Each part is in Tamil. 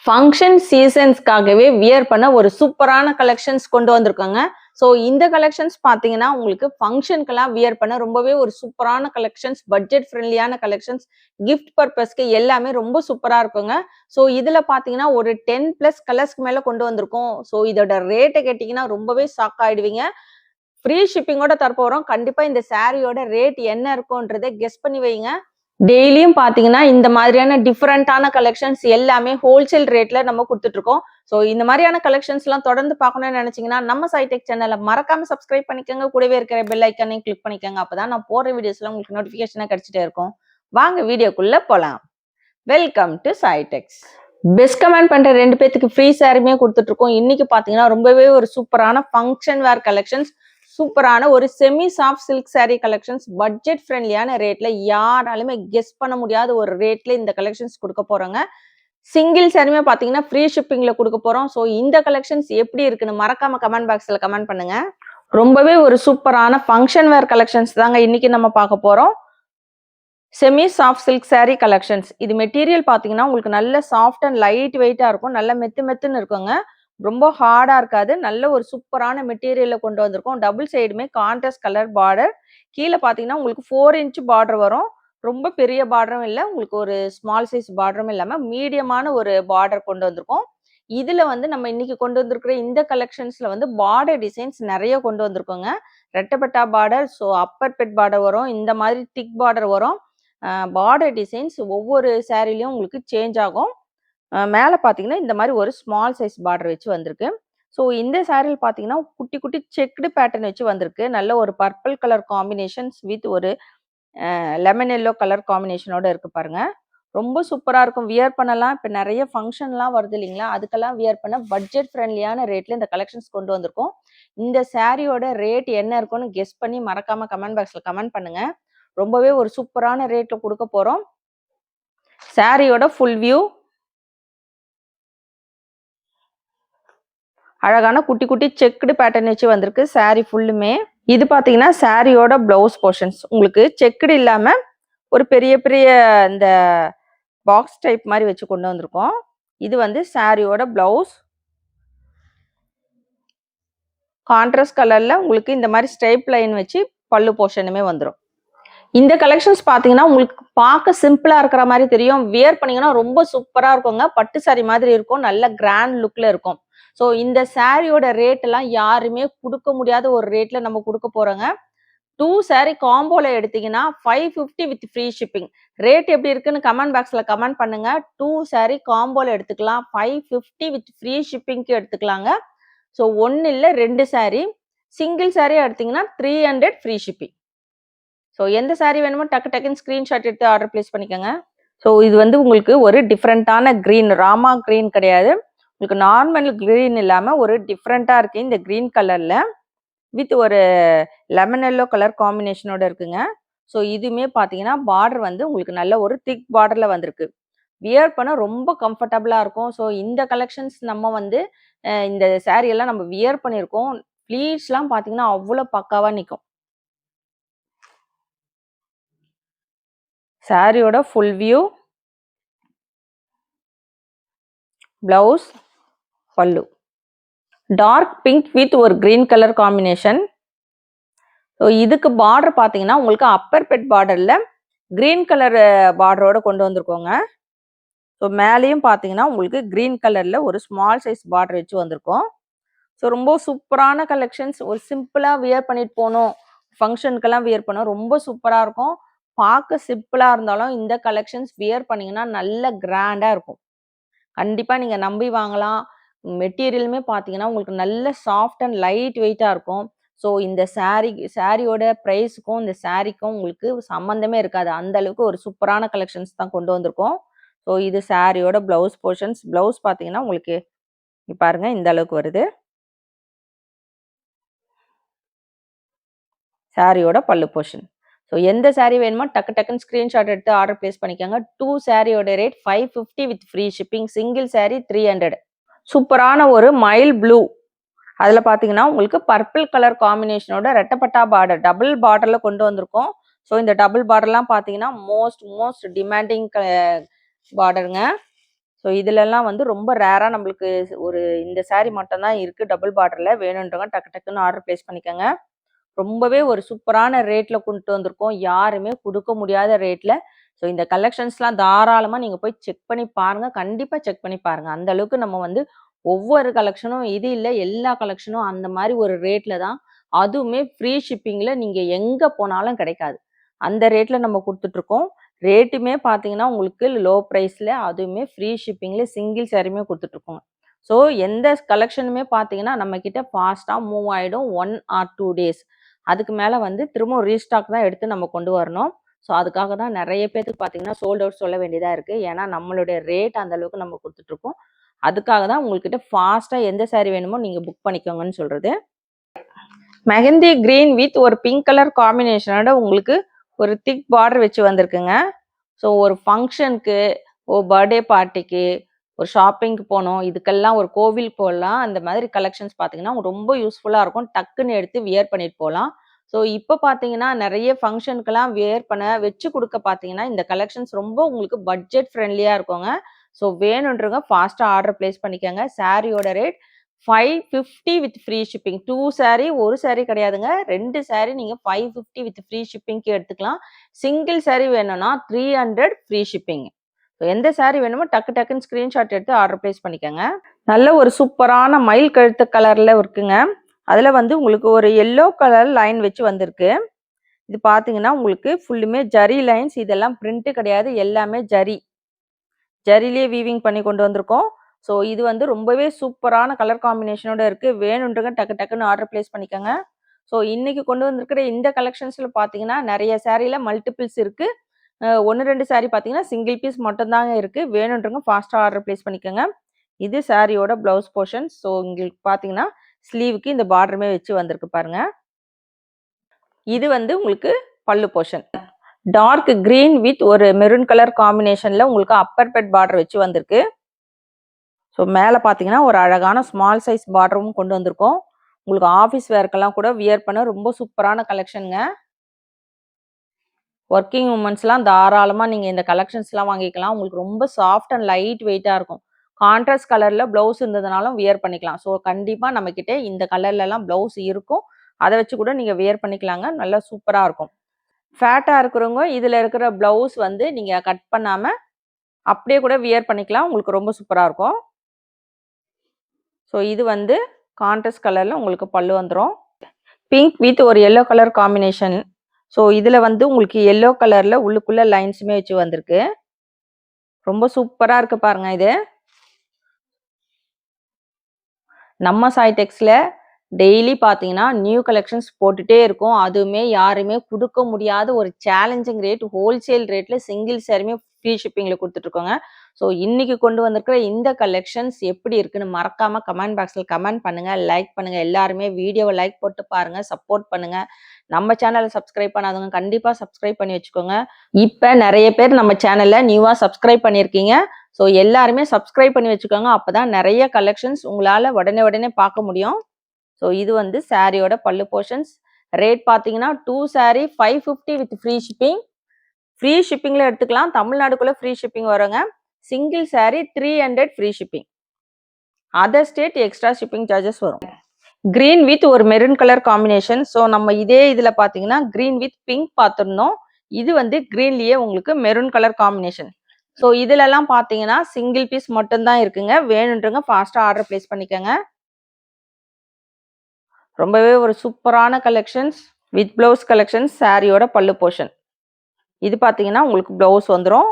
ஃபங்க்ஷன் சீசன்ஸ்க்காகவே வியர் பண்ண ஒரு சூப்பரான கலெக்ஷன்ஸ் கொண்டு வந்திருக்காங்க. ஸோ இந்த கலெக்ஷன்ஸ் பார்த்தீங்கன்னா, உங்களுக்கு ஃபங்க்ஷனுக்கெல்லாம் வியர் பண்ண ரொம்பவே ஒரு சூப்பரான கலெக்ஷன்ஸ், பட்ஜெட் ஃப்ரெண்ட்லியான கலெக்ஷன்ஸ், கிஃப்ட் பர்பஸ்க்கு எல்லாமே ரொம்ப சூப்பரா இருக்குங்க. ஸோ இதுல பார்த்தீங்கன்னா, ஒரு 10+ கலர்ஸ்க்கு மேல கொண்டு வந்திருக்கோம். ஸோ இதோட ரேட்ட கேட்டீங்கன்னா ரொம்பவே ஷாக் ஆயிடுவீங்க. ஃப்ரீ ஷிப்பிங்கோட தரப்போறோம். கண்டிப்பா இந்த சாரியோட ரேட் என்ன இருக்கும்ன்றத கெஸ் பண்ணி வைங்க. டெய்லியும் பாத்தீங்கன்னா இந்த மாதிரியான டிஃபரெண்டான கலெக்ஷன்ஸ் எல்லாமே ஹோல்சேல் ரேட்ல நம்ம கொடுத்துட்டு இருக்கோம். ஸோ இந்த மாதிரியான கலெக்ஷன்ஸ் எல்லாம் தொடர்ந்து பார்க்கணும்னு நினைச்சீங்கன்னா நம்ம சைடெக் சேனலை மறக்காம சப்ஸ்கிரைப் பண்ணிக்கோங்க. கூடவே இருக்கிற பெல் ஐக்கானையும் கிளிக் பண்ணிக்கோங்க. அப்பதான் நான் போடுற வீடியோஸ்ல உங்களுக்கு நோட்டிபிகேஷனா கிடைச்சிட்டே இருக்கும். வாங்க வீடியோக்குள்ள போலாம். Welcome to சைடெக்ஸ். பெஸ்ட் கமெண்ட் பண்ற 2 பேத்துக்கு ஃப்ரீ சாரியுமே கொடுத்துட்டு இருக்கோம். இன்னைக்கு பாத்தீங்கன்னா ரொம்பவே ஒரு சூப்பரான ஃபங்க்ஷன் வேர் கலெக்ஷன்ஸ், சூப்பரான ஒரு semi soft silk saree collections, budget ஃப்ரெண்ட்லியான ரேட்ல யாராலுமே கெஸ் பண்ண முடியாத ஒரு ரேட்ல இந்த கலெக்ஷன்ஸ் கொடுக்க போறோங்க. சிங்கிள் சாரியுமே பாத்தீங்கன்னா ஃப்ரீ ஷிப்பிங்ல கொடுக்க போறோம். ஸோ இந்த கலெக்ஷன்ஸ் எப்படி இருக்குன்னு மறக்காம கமெண்ட் பாக்ஸ்ல கமெண்ட் பண்ணுங்க. ரொம்பவே ஒரு சூப்பரான ஃபங்க்ஷன் வேர் கலெக்ஷன்ஸ் தாங்க இன்னைக்கு நம்ம பார்க்க போறோம். Semi soft silk saree collections. இது மெட்டீரியல் பாத்தீங்கன்னா உங்களுக்கு நல்ல சாஃப்ட் அண்ட் லைட் வெயிட்டா இருக்கும். நல்ல மெத்துன்னு இருக்குங்க. ரொம்ப ஹார்டா இருக்காது. நல்ல ஒரு சூப்பரான மெட்டீரியல்ல கொண்டு வந்திருக்கோம். டபுள் சைடுமே கான்ட்ராஸ்ட் கலர் பார்டர். கீழே பாத்தீங்கன்னா உங்களுக்கு 4 இன்ச் பார்டர் வரும். ரொம்ப பெரிய பார்டரும் இல்லை, உங்களுக்கு ஒரு ஸ்மால் சைஸ் பார்டரும் இல்லாம மீடியமான ஒரு பார்டர் கொண்டு வந்திருக்கோம். இதுல வந்து நம்ம இன்னைக்கு கொண்டு வந்திருக்கிற இந்த கலெக்ஷன்ஸ்ல வந்து பார்டர் டிசைன்ஸ் நிறைய கொண்டு வந்திருக்கோங்க. ரெட்டப்பட்டா border, so upper bed border வரும், இந்த மாதிரி திக் பார்டர் வரும். பார்டர் டிசைன்ஸ் ஒவ்வொரு சாரிலையும் உங்களுக்கு சேஞ்ச் ஆகும். மேலே பார்த்தீங்கன்னா இந்த மாதிரி ஒரு ஸ்மால் சைஸ் பார்டர் வச்சு வந்திருக்கு. ஸோ இந்த சாரியில் பார்த்தீங்கன்னா குட்டி குட்டி செக்டு பேட்டர்ன் வச்சு வந்திருக்கு. நல்ல ஒரு பர்பிள் கலர் காம்பினேஷன்ஸ் வித் ஒரு லெமன் எல்லோ கலர் காம்பினேஷனோட இருக்கு பாருங்க. ரொம்ப சூப்பராக இருக்கும். வியர் பண்ணலாம். இப்போ நிறைய ஃபங்க்ஷன்லாம் வருது இல்லைங்களா, அதுக்கெல்லாம் வியர் பண்ண பட்ஜெட் ஃப்ரெண்ட்லியான ரேட்ல இந்த கலெக்ஷன்ஸ் கொண்டு வந்திருக்கோம். இந்த சாரியோட ரேட் என்ன இருக்கும்னு கெஸ் பண்ணி மறக்காம கமெண்ட் பாக்ஸ்ல கமெண்ட் பண்ணுங்க. ரொம்பவே ஒரு சூப்பரான ரேட்ல கொடுக்க போறோம். சாரியோட ஃபுல் வியூ அழகான குட்டி குட்டி செக்குடு பேட்டர்ன் வச்சு வந்திருக்கு சாரி ஃபுல்லுமே. இது பாத்தீங்கன்னா சாரியோட பிளவுஸ் போர்ஷன்ஸ். உங்களுக்கு செக்குடு இல்லாம ஒரு பெரிய பெரிய இந்த பாக்ஸ் டைப் மாதிரி வச்சு கொண்டு வந்திருக்கோம். இது வந்து சாரியோட பிளவுஸ். கான்ட்ராஸ்ட் கலர்ல உங்களுக்கு இந்த மாதிரி ஸ்ட்ரைப் லைன் வச்சு பல்லு போர்ஷனுமே வந்துடும். இந்த கலெக்ஷன்ஸ் பாத்தீங்கன்னா உங்களுக்கு பார்க்க சிம்பிளா இருக்கிற மாதிரி தெரியும். வியர் பண்ணீங்கன்னா ரொம்ப சூப்பரா இருக்குங்க. பட்டு சாரி மாதிரி இருக்கும். நல்ல கிராண்ட் லுக்ல இருக்கும். ஸோ இந்த சாரியோட ரேட் எல்லாம் யாருமே கொடுக்க முடியாத ஒரு ரேட்ல நம்ம கொடுக்க போறோங்க. 2 சாரி காம்போல எடுத்தீங்கன்னா 550 வித் ஃப்ரீ ஷிப்பிங். ரேட் எப்படி இருக்குன்னு கமெண்ட் பாக்ஸ்ல கமெண்ட் பண்ணுங்க. 2 சாரி காம்போல எடுத்துக்கலாம். 550 வித் ஃப்ரீ ஷிப்பிங்க்கு எடுத்துக்கலாங்க. ஸோ 1 இல்லை 2 சாரி. சிங்கிள் சாரி எடுத்தீங்கன்னா 300 ஃப்ரீ ஷிப்பிங். ஸோ எந்த சாரி வேணுமோ டக்குன்னு ஸ்க்ரீன்ஷாட் எடுத்து ஆர்டர் பிளேஸ் பண்ணிக்கோங்க. ஸோ இது வந்து உங்களுக்கு ஒரு டிஃப்ரெண்ட்டான க்ரீன், ராமா க்ரீன் கிடையாது. உங்களுக்கு நார்மல் க்ரீன் இல்லாமல் ஒரு டிஃப்ரெண்ட்டாக இருக்குது இந்த க்ரீன் கலரில் வித் ஒரு லெமன் எல்லோ கலர் காம்பினேஷனோட இருக்குங்க. ஸோ இதுவுமே பார்த்தீங்கன்னா பார்டர் வந்து உங்களுக்கு நல்ல ஒரு திக் பார்டரில் வந்திருக்கு. வியர் பண்ண ரொம்ப கம்ஃபர்டபுளாக இருக்கும். ஸோ இந்த கலெக்ஷன்ஸ் நம்ம வந்து இந்த சாரி எல்லாம் நம்ம வியர் பண்ணியிருக்கோம். ப்ளீட்ஸ்லாம் பார்த்தீங்கன்னா அவ்வளோ பக்காவாக நிற்கும். சாரியோட ஃபுல் வியூ, பிளவுஸ், பல்லு. டார்க் பிங்க் வித் ஒரு கிரீன் கலர் காம்பினேஷன். ஸோ இதுக்கு பார்டர் பார்த்தீங்கன்னா உங்களுக்கு அப்பர் பெட் பார்டர்ல கிரீன் கலர் பார்டரோட கொண்டு வந்திருக்கோங்க. ஸோ மேலேயும் பார்த்தீங்கன்னா உங்களுக்கு கிரீன் கலர்ல ஒரு ஸ்மால் சைஸ் பார்டர் வச்சு வந்திருக்கோம். ஸோ ரொம்ப சூப்பரான கலெக்ஷன்ஸ். ஒரு சிம்பிளா வியர் பண்ணிட்டு போகணும், ஃபங்க்ஷனுக்கெல்லாம் வியர் பண்ணோம், ரொம்ப சூப்பரா இருக்கும். பார்க்க சிம்பிளா இருந்தாலும் இந்த கலெக்ஷன்ஸ் வியர் பண்ணீங்கன்னா நல்ல கிராண்டா இருக்கும். கண்டிப்பா நீங்க நம்பி வாங்கலாம். மெட்டீரியலுமே பார்த்தீங்கன்னா உங்களுக்கு நல்ல சாஃப்ட் அண்ட் லைட் வெயிட்டா இருக்கும். ஸோ இந்த சாரியோட ப்ரைஸுக்கும் இந்த சாரிக்கும் உங்களுக்கு சம்மந்தமே இருக்காது. அந்த அளவுக்கு ஒரு சூப்பரான கலெக்ஷன்ஸ் தான் கொண்டு வந்திருக்கோம். ஸோ இது சாரியோட பிளவுஸ் போர்ஷன்ஸ். பிளவுஸ் பார்த்தீங்கன்னா உங்களுக்கு பாருங்க இந்த அளவுக்கு வருது. சாரியோட பல்லு போர்ஷன். ஸோ எந்த சாரி வேணுமோ டக்குன்னு ஸ்க்ரீன்ஷாட் எடுத்து ஆர்டர் பிளேஸ் பண்ணிக்கோங்க. 2 சாரியோட rate 550 with free shipping. Single saree 300. சூப்பரான ஒரு மைல் ப்ளூ. அதில் பார்த்தீங்கன்னா உங்களுக்கு பர்பிள் கலர் காம்பினேஷனோட ரெட்டப்பட்டா பார்டர், டபுள் பார்டரில் கொண்டு வந்திருக்கோம். ஸோ இந்த டபுள் பார்டர்லாம் பார்த்தீங்கன்னா மோஸ்ட் டிமாண்டிங் பார்டருங்க. ஸோ இதுலலாம் வந்து ரொம்ப ரேரா நம்மளுக்கு ஒரு இந்த saree மட்டும் தான் இருக்கு டபுள் பார்டர்ல. வேணுன்றவங்க டக்கு டக்குன்னு ஆர்டர் பிளேஸ் பண்ணிக்கோங்க. ரொம்பவே ஒரு சூப்பரான ரேட்ல கொண்டு வந்திருக்கோம். யாருமே குடுக்க முடியாத ரேட்ல. ஸோ இந்த கலெக்ஷன்ஸ்லாம் தாராளமா நீங்க போய் செக் பண்ணி பாருங்க. கண்டிப்பா செக் பண்ணி பாருங்க. அந்த அளவுக்கு நம்ம வந்து ஒவ்வொரு கலெக்ஷனும் இது இல்ல, எல்லா கலெக்ஷனும் அந்த மாரி ஒரு ரேட்ல தான். அதுவுமே ஃப்ரீ ஷிப்பிங்ல நீங்க எங்க போனாலும் கிடைக்காது. அந்த ரேட்ல நம்ம குடுத்துட்டுருக்கோம். ரேட்டுமே பார்த்தீங்கன்னா, உங்களுக்கு லோ பிரைஸ்ல அதுவுமே ஃப்ரீ ஷிப்பிங்ல சிங்கிள் சாரியுமே குடுத்துட்டுருக்கோங்க. ஸோ எந்த கலெக்ஷனுமே பார்த்தீங்கன்னா, நம்ம கிட்ட ஃபாஸ்ட்டா மூவ் ஆயிடும். 1 ஆர் 2 டேஸ். அதுக்கு மேல வந்து திரும்பவும் ரீஸ்டாக் தான் எடுத்து நம்ம கொண்டு வரணும். ஸோ அதுக்காக தான் நெறைய பேத்துக்கு பார்த்தீங்கன்னா, சோல்ட் அவுட் சொல்ல வேண்டியதா இருக்கு. ஏன்னா நம்மளுடைய ரேட் அந்த அளவுக்கு நம்ம குடுத்துட்டுருக்கோம். அதுக்காக தான் உங்ககிட்ட ஃபாஸ்ட்டா எந்த சாரி வேணுமோ நீங்க புக் பண்ணிக்கோங்கன்னு சொல்றது. மெஹந்தி கிரீன் வித் ஒரு பிங்க் கலர் காம்பினேஷனோட உங்களுக்கு ஒரு திக் பார்டர் வச்சு வந்திருக்குங்க. ஸோ ஒரு ஃபங்க்ஷனுக்கு, ஒரு பர்த்டே பார்ட்டிக்கு, ஒரு ஷாப்பிங்க்கு போனோம். இதுக்கெல்லாம் ஒரு கோவில் போகலாம். அந்த மாதிரி கலெக்ஷன்ஸ் பார்த்தீங்கன்னா, ரொம்ப யூஸ்ஃபுல்லா இருக்கும். டக்குன்னு எடுத்து வியர் பண்ணிட்டு போலாம். ஸோ இப்ப பார்த்தீங்கன்னா, நெறைய ஃபங்க்ஷனுக்கெல்லாம் வியர் பண்ண வச்சு குடுக்க பார்த்தீங்கன்னா, இந்த கலெக்ஷன்ஸ் ரொம்ப உங்களுக்கு பட்ஜெட் ஃப்ரெண்ட்லியா இருக்குங்க. ஸோ வேணுன்றவங்க ஃபாஸ்ட்டா ஆர்டர் பிளேஸ் பண்ணிக்கங்க. சாரியோட rate 550 with free shipping. 2 sorry, 1 sorry கிடையாதுங்க. 2 சாரி நீங்க 550 வித் ஃப்ரீ ஷிப்பிங்க்கு எடுத்துக்கலாம். சிங்கிள் சாரி வேணும்னா 300 ஃப்ரீ ஷிப்பிங். எந்த சாரி வேணுமோ டக்கு டக்குன்னு ஸ்கிரீன்ஷாட் எடுத்து ஆர்டர் பிளேஸ் பண்ணிக்கோங்க. நல்ல ஒரு சூப்பரான மயில் கழுத்து கலர்ல இருக்குங்க. அதுல வந்து உங்களுக்கு ஒரு எல்லோ கலர் லைன் வச்சு வந்திருக்கு. இது பார்த்தீங்கன்னா, உங்களுக்கு ஃபுல்லுமே ஜரி லைன்ஸ். இதெல்லாம் பிரிண்ட் கிடையாது. எல்லாமே ஜரி. ஜரிலயே வீவிங் பண்ணி கொண்டு வந்திருக்கோம். ஸோ இது வந்து ரொம்பவே சூப்பரான கலர் காம்பினேஷனோட இருக்கு. வேணுன்றவங்க டக்கு டக்குன்னு ஆர்டர் பிளேஸ் பண்ணிக்கோங்க. ஸோ இன்னைக்கு கொண்டு வந்திருக்கிற இந்த கலெக்ஷன்ஸ்ல பார்த்தீங்கன்னா, நெறைய சாரீல மல்டிபிள்ஸ் இருக்கு. 1, 2 சாரி பார்த்தீங்கன்னா, சிங்கிள் பீஸ் மட்டும் தாங்க இருக்கு. வேணுன்றவங்க ஃபாஸ்ட்டா ஆர்டர் பிளேஸ் பண்ணிக்கோங்க. இது சாரியோட ப்ளவுஸ் போர்ஷன். ஸோ உங்களுக்கு பார்த்தீங்கன்னா, ஸ்லீவுக்கு இந்த பார்டருமே வச்சு வந்திருக்கு பாருங்க. இது வந்து உங்களுக்கு பல்லு போர்ஷன். டார்க் கிரீன் வித் ஒரு மெரூன் கலர் காம்பினேஷன்ல உங்களுக்கு அப்பர் பெட் பார்டர் வச்சு வந்திருக்கு. ஸோ மேலே பார்த்தீங்கன்னா, ஒரு அழகான ஸ்மால் சைஸ் பார்டரும் கொண்டு வந்திருக்கோம். உங்களுக்கு ஆஃபீஸ் வேர்க்கெல்லாம் கூட வியர் பண்ண ரொம்ப சூப்பரான கலெக்ஷனுங்க. ஒர்க்கிங் உமன்ஸ்லாம் தாராளமா நீங்க இந்த கலெக்ஷன்ஸ்லாம் வாங்கிக்கலாம். உங்களுக்கு ரொம்ப சாஃப்ட் அண்ட் லைட் வெயிட்டா இருக்கும். கான்ட்ராஸ்ட் கலர்ல ப்ளவுஸ் இருந்ததுனாலும் வியர் பண்ணிக்கலாம். ஸோ கண்டிப்பா நம்மகிட்ட இந்த கலர்லலாம் ப்ளவுஸ் இருக்கும். அத வச்சு கூட நீங்க வியர் பண்ணிக்கலாங்க. நல்லா சூப்பரா இருக்கும். ஃபேட்டா இருக்கிறவங்க இதுல இருக்கிற ப்ளவுஸ் வந்து நீங்க கட் பண்ணாம அப்படியே கூட வியர் பண்ணிக்கலாம். உங்களுக்கு ரொம்ப சூப்பரா இருக்கும். ஸோ இது வந்து கான்ட்ராஸ்ட் கலர்ல உங்களுக்கு பல்லு வந்துரும். பிங்க் வித் ஒரு எல்லோ கலர் காம்பினேஷன். ஸோ இதுல வந்து உங்களுக்கு எல்லோ கலர்ல உள்ளுக்குள்ள லைன்ஸுமே வச்சு வந்திருக்கு. ரொம்ப சூப்பரா இருக்கு பாருங்க இது. நம்ம சாய் டெக்ஸ்ல டெய்லி பார்த்தீங்கன்னா, நியூ கலெக்ஷன்ஸ் போட்டுட்டே இருக்கோம். அதுவுமே யாருமே குடுக்க முடியாத ஒரு சேலஞ்சிங் ரேட், ஹோல்சேல் ரேட்ல சிங்கிள் சாரியுமே ஃப்ரீ ஷிப்பிங்ல குடுத்துட்டுருக்கோங்க. ஸோ இன்னைக்கு கொண்டு வந்திருக்கிற இந்த கலெக்ஷன்ஸ் எப்படி இருக்குன்னு மறக்காம கமெண்ட் பாக்ஸ்ல கமெண்ட் பண்ணுங்க, லைக் பண்ணுங்க. எல்லாருமே வீடியோவ லைக் போட்டு பாருங்க, சப்போர்ட் பண்ணுங்க. நம்ம சேனல சப்ஸ்கிரைப் பண்ணாதவங்க கண்டிப்பா சப்ஸ்கிரைப் பண்ணி வச்சுக்கோங்க. இப்ப நெறைய பேர் நம்ம சேனல்ல நியூவா சப்ஸ்கிரைப் பண்ணியிருக்கீங்க. ஸோ எல்லாருமே சப்ஸ்கிரைப் பண்ணி வச்சுக்கோங்க. அப்பதான் நெறைய கலெக்ஷன்ஸ் உங்களால உடனே உடனே பார்க்க முடியும். ஸோ இது வந்து சாரியோட பல்லு போர்ஷன்ஸ். ரேட் பார்த்தீங்கன்னா, 2 saree 550 with free shipping. Free ஷிப்பிங்ல எடுத்துக்கலாம். தமிழ்நாடுக்குள்ள ஃப்ரீ ஷிப்பிங் வருங்க. Single saree 300 free shipping. Other state extra shipping charges வரும். கிரீன் வித் ஒரு மெரூன் கலர் காம்பினேஷன். ஸோ நம்ம இதே இதுல பார்த்தீங்கன்னா, கிரீன் வித் பிங்க் பார்த்துருந்தோம். இது வந்து கிரீன்லயே உங்களுக்கு மெரூன் கலர் காம்பினேஷன். ஸோ இதுலலாம் பார்த்தீங்கன்னா, சிங்கிள் பீஸ் மட்டும் தான் இருக்குங்க. வேணுன்றவங்க ஃபாஸ்ட்டா ஆர்டர் பிளேஸ் பண்ணிக்கங்க. ரொம்பவே ஒரு சூப்பரான கலெக்ஷன்ஸ் வித் ப்ளவுஸ் கலெக்ஷன்ஸ். சாரியோட பல்லு போர்ஷன். இது பார்த்தீங்கன்னா, உங்களுக்கு ப்ளவுஸ் வந்துரும்.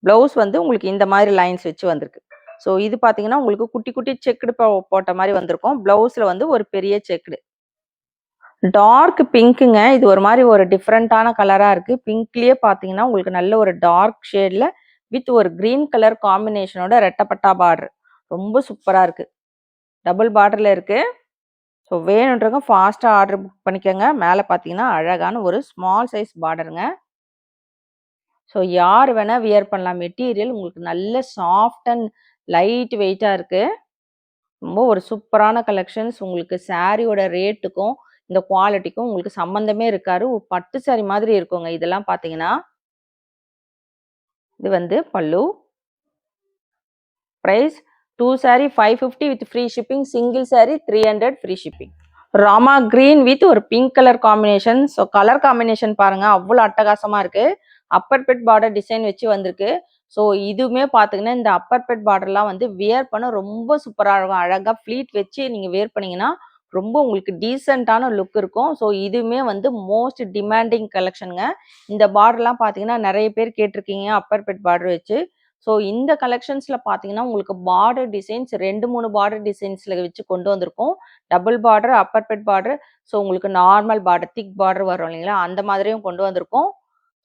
ப்ளவுஸ் வந்து உங்களுக்கு இந்த மாதிரி லைன்ஸ் வச்சு வந்திருக்கு. ஸோ இது பார்த்தீங்கன்னா, உங்களுக்கு குட்டி குட்டி செக்குடு போட்ட மாரி வந்திருக்கும். ப்ளவுஸ்ல வந்து ஒரு பெரிய செக்குடு. டார்க் பிங்க்குங்க. இது ஒரு மாரி ஒரு டிஃபரண்டான கலரா இருக்கு. பிங்க்லயே பார்த்தீங்கன்னா, உங்களுக்கு நல்ல ஒரு டார்க் ஷேட்ல வித் ஒரு கிரீன் கலர் காம்பினேஷனோட ரெட்டப்பட்டா பார்டர். ரொம்ப சூப்பரா இருக்கு. டபுள் பார்டர்ல இருக்கு. ஸோ வேணுன்றவங்க ஃபாஸ்ட்டா ஆர்டர் புக் பண்ணிக்கோங்க. மேலே பார்த்தீங்கன்னா, அழகான ஒரு ஸ்மால் சைஸ் பார்டருங்க. ஸோ யார் வேணா வியர் பண்ணலாம். மெட்டீரியல் உங்களுக்கு நல்ல சாஃப்ட் அண்ட் லைட் வெயிட்டா இருக்கு. ரொம்ப ஒரு சூப்பரான கலெக்ஷன்ஸ். உங்களுக்கு சாரியோட ரேட்டுக்கும், இந்த குவாலிட்டிக்கும் உங்களுக்கு சம்மந்தமே இருக்காது. ஒரு பட்டு சாரி மாதிரி இருக்குங்க. இதெல்லாம் பார்த்தீங்கன்னா, இது வந்து பல்லு. Price 2 saree 550 with free shipping, single saree 300 free shipping. Rama green with ஒரு pink colour combination. So colour combination பாருங்க அவ்வளோ அட்டகாசமா இருக்கு. அப்பர் பெட் பார்டர் டிசைன் வச்சு வந்திருக்கு. ஸோ இதுவுமே பார்த்தீங்கன்னா இந்த அப்பர் பெட் பார்டர்லாம் வந்து வியர் பண்ண ரொம்ப சூப்பராக இருக்கும். அழகாக ஃப்ளீட் வச்சு நீங்கள் வியர் பண்ணீங்கன்னா ரொம்ப உங்களுக்கு டீசெண்டான லுக் இருக்கும். ஸோ இதுவுமே வந்து மோஸ்ட் டிமாண்டிங் கலெக்ஷனுங்க. இந்த பார்டர்லாம் பார்த்தீங்கன்னா நிறைய பேர் கேட்டிருக்கீங்க அப்பர் பெட் பார்டர் வச்சு. ஸோ இந்த கலெக்ஷன்ஸில் பார்த்தீங்கன்னா உங்களுக்கு பார்டர் டிசைன்ஸ் 2-3 பார்டர் டிசைன்ஸில் வச்சு கொண்டு வந்திருக்கோம். Double border, upper bed border, so உங்களுக்கு நார்மல் பார்டர், திக் பார்டர் வரும் இல்லைங்களா, அந்த மாதிரியும் கொண்டு வந்திருக்கோம்.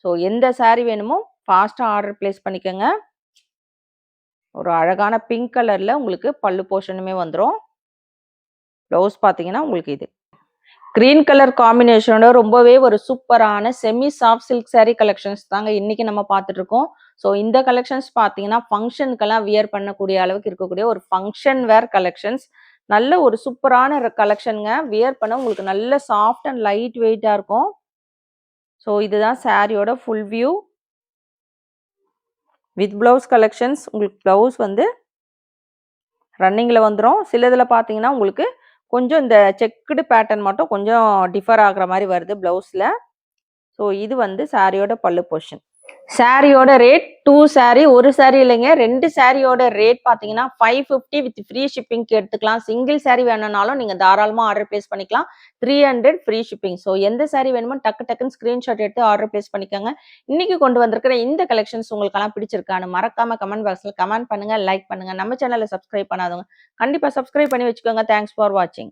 ஸோ எந்த saree வேணுமோ ஃபாஸ்ட்டாக ஆர்டர் பிளேஸ் பண்ணிக்கோங்க. ஒரு அழகான பிங்க் கலரில் உங்களுக்கு பல்லு போர்ஷனுமே வந்துடும். ப்ளவுஸ் பார்த்தீங்கன்னா உங்களுக்கு இது கிரீன் கலர் காம்பினேஷனோட ரொம்பவே ஒரு சூப்பரான semi soft silk saree collections தாங்க இன்னைக்கு நம்ம பார்த்துட்டு இருக்கோம். ஸோ இந்த கலெக்ஷன்ஸ் பார்த்தீங்கன்னா ஃபங்க்ஷனுக்கெல்லாம் வியர் பண்ணக்கூடிய அளவுக்கு இருக்கக்கூடிய ஒரு ஃபங்க்ஷன் வேர் கலெக்ஷன்ஸ். நல்ல ஒரு சூப்பரான கலெக்ஷனுங்க. வியர் பண்ண உங்களுக்கு நல்ல சாஃப்ட் அண்ட் லைட் வெயிட்டாக இருக்கும். ஸோ இதுதான் சாரியோட full view with blouse collections. உங்களுக்கு ப்ளவுஸ் வந்து ரன்னிங்கில் வந்துடும். சிலதில் பார்த்தீங்கன்னா உங்களுக்கு கொஞ்சம் இந்த செக்குடு பேட்டர்ன் மட்டும் கொஞ்சம் டிஃபர் ஆகுற மாதிரி வருது ப்ளவுஸில். ஸோ இது வந்து சாரியோட பல்லு போர்ஷன். சாரியோட ரேட் 2 saree, ஒரு saree இல்லைங்க 2 சாரியோட ரேட் பார்த்தீங்கன்னா 550 வித் ஃப்ரீ ஷிப்பிங்க்கு எடுத்துக்கலாம். சிங்கிள் saree வேணும்னாலும் நீங்கள் தாராளமாக ஆர்டர் பிளேஸ் பண்ணிக்கலாம். 300 ஃப்ரீ ஷிப்பிங். ஸோ எந்த saree வேணுமோ டக்குன்னு ஸ்க்ரீன்ஷாட் எடுத்து ஆர்டர் பிளேஸ் பண்ணிக்கோங்க. இன்னைக்கு கொண்டு வந்திருக்கிற இந்த கலெக்ஷன்ஸ் உங்களுக்கெல்லாம் பிடிச்சிருக்கான்னு மறக்காம கமெண்ட் பாக்ஸில் கமெண்ட் பண்ணுங்க, லைக் பண்ணுங்க. நம்ம சேனலை சப்ஸ்கிரைப் பண்ணாதவங்க கண்டிப்பாக சப்ஸ்கிரைப் பண்ணி வச்சுக்கோங்க. தேங்க்ஸ் ஃபார் வாட்சிங்.